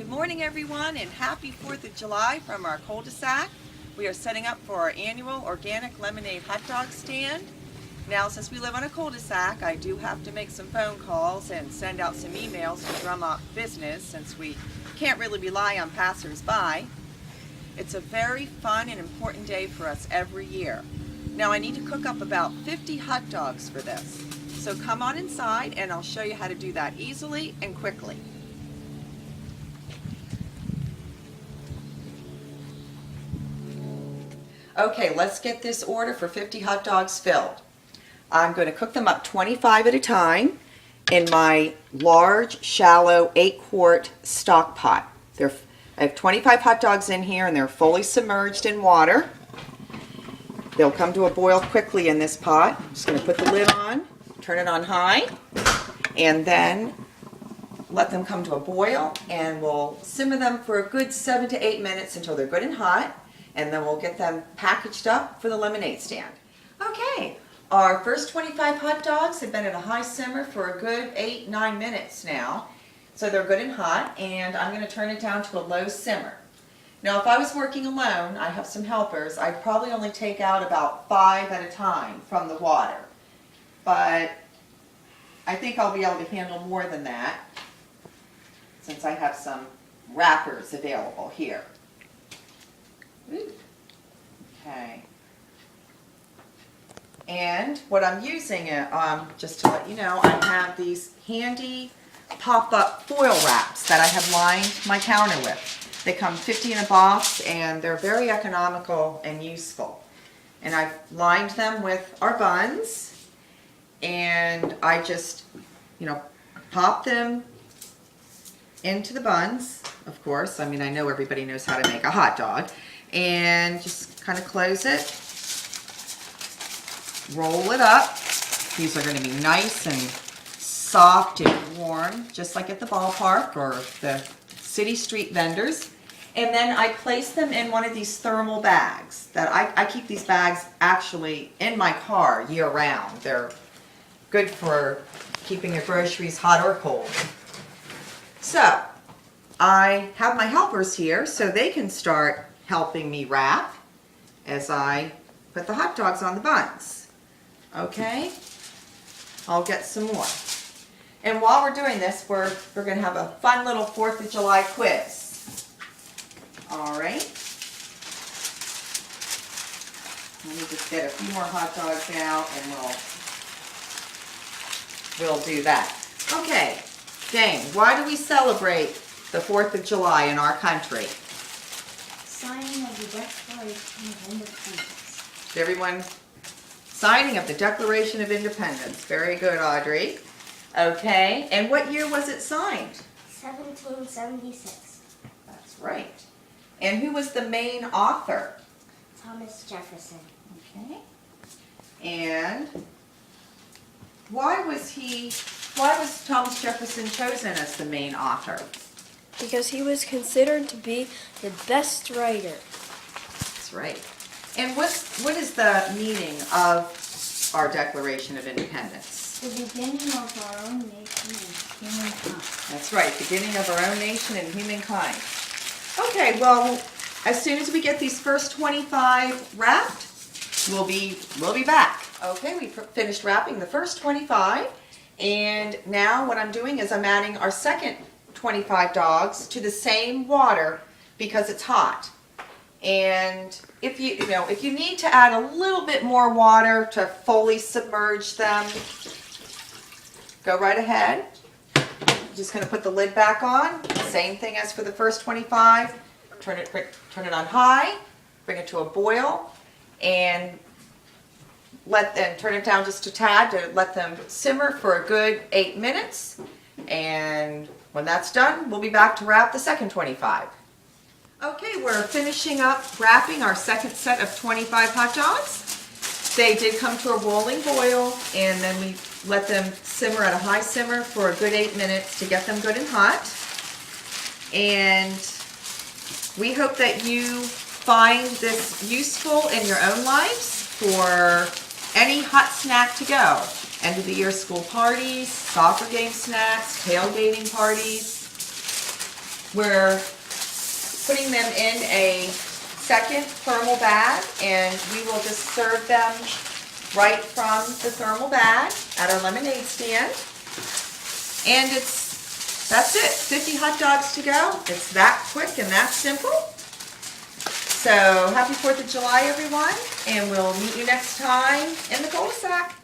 Good morning, everyone, and happy 4th of July from our cul-de-sac. We are setting up for our annual organic lemonade hot dog stand. Now, since we live on a cul-de-sac, I do have to make some phone calls and send out some emails to drum up business since we can't really rely on passers-by. It's a very fun and important day for us every year. Now, I need to cook up about 50 hot dogs for this. So come on inside and I'll show you how to do that easily and quickly. Okay, let's get this order for 50 hot dogs filled. I'm going to cook them up 25 at a time in my large, shallow 8-quart stock pot. I have 25 hot dogs in here and they're fully submerged in water. They'll come to a boil quickly in this pot. I'm just going to put the lid on, turn it on high, and then let them come to a boil, and we'll simmer them for a good 7 to 8 minutes until they're good and hot. And then we'll get them packaged up for the lemonade stand. Okay, our first 25 hot dogs have been at a high simmer for a good 8-9 minutes now. So they're good and hot, and I'm going to turn it down to a low simmer. Now, if I was working alone, I have some helpers, I'd probably only take out about 5 at a time from the water. But I think I'll be able to handle more than that since I have some wrappers available here. Okay. And what I'm using, just to let you know, I have these handy pop-up foil wraps that I have lined my counter with. They come 50 in a box and they're very economical and useful. And I've lined them with our buns, and I just, pop them into the buns, of course. I mean, I know everybody knows how to make a hot dog. And just kind of close it, roll it up. These are going to be nice and soft and warm, just like at the ballpark or the city street vendors. And then I place them in one of these thermal bags. I keep these bags actually in my car year round. They're good for keeping your groceries hot or cold. So I have my helpers here so they can start helping me wrap as I put the hot dogs on the buns. Okay, I'll get some more. And while we're doing this, we're going to have a fun little 4th of July quiz. All right. Let me just get a few more hot dogs out and we'll do that. Okay, gang, why do we celebrate the 4th of July in our country? Signing of the Declaration of Independence. Everyone signing of the Declaration of Independence. Very good, Audrey. Okay, and what year was it signed? 1776. That's right. And who was the main author? Thomas Jefferson. Okay. And why was Thomas Jefferson chosen as the main author? Because he was considered to be the best writer. That's right. And what is the meaning of our Declaration of Independence? The beginning of our own nation and humankind. That's right, beginning of our own nation and humankind. Okay, well, as soon as we get these first 25 wrapped, we'll be back. Okay, we finished wrapping the first 25, and now what I'm doing is I'm adding our second 25 dogs to the same water because it's hot. And if you need to add a little bit more water to fully submerge them, go right ahead. I'm just going to put the lid back on. Same thing as for the first 25. Turn it on high, bring it to a boil, and turn it down just a tad to let them simmer for a good 8 minutes. And when that's done, we'll be back to wrap the second 25. Okay, we're finishing up wrapping our second set of 25 hot dogs. They did come to a rolling boil, and then we let them simmer at a high simmer for a good 8 minutes to get them good and hot. And we hope that you find this useful in your own lives for any hot snack to go. End of the year school parties, soccer game snacks, tailgating parties. We're putting them in a second thermal bag, and we will just serve them right from the thermal bag at our lemonade stand. And that's it, 50 hot dogs to go. It's that quick and that simple. So happy 4th of July, everyone, and we'll meet you next time in the cul-de-sac.